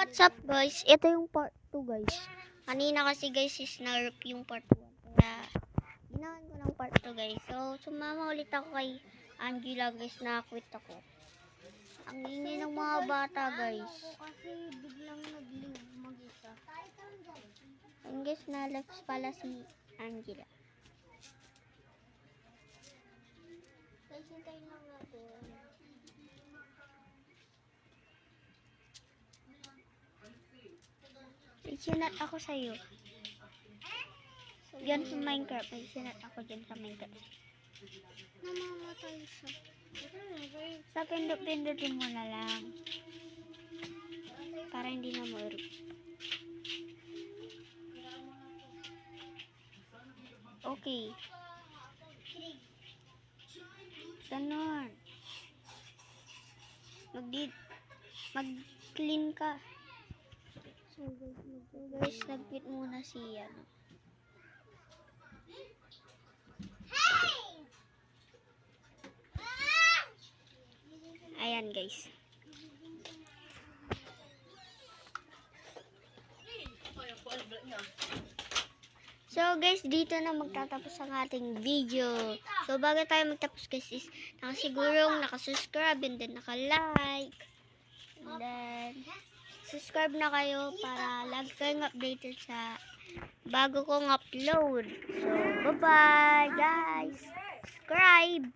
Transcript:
what's up guys? Ito yung part 2 guys. Kanina kasi guys is na-rip yung part 1. Kaya ginawan ko ng part 2 guys. So sumama ulit ako kay Angela guys, na-quit ako. Ang ingay ng mga bata guys. Kasi biglang nag-leave mag-isa. And guys, na-lex pala si Angela. Guys, hintayin lang natin. Sinat ako sa'yo. Diyan sa Minecraft. May sinat ako dyan sa Minecraft. Namamatay siya. Sa pindot-pindotin mo na lang. Para hindi na ma-error. Okay. Ganon. Mag-clean ka. So guys, nag-quit muna si ano. Ayan guys. So guys, dito na magtatapos ang ating video. So bago tayo magtapos guys is nakasigurong nakasubscribe and then naka-like. And then subscribe na kayo para lagi kayong updated sa bago kong upload. So bye-bye guys. Subscribe.